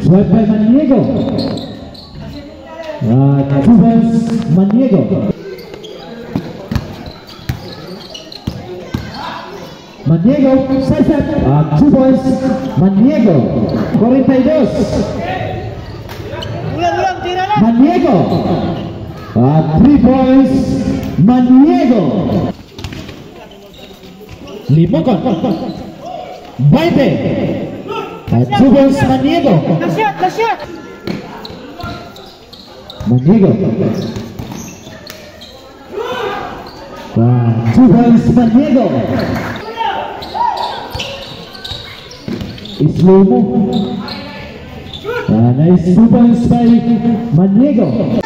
Swipe by Maniego. 2 points, Maniego. Maniego, side step. 2 points, Maniego. 42. Maniego. 3 points, Maniego. 5 20. 2 points, Maniego. Maniego. 2 points, Maniego. Slow mo. Nice 2 points by Maniego.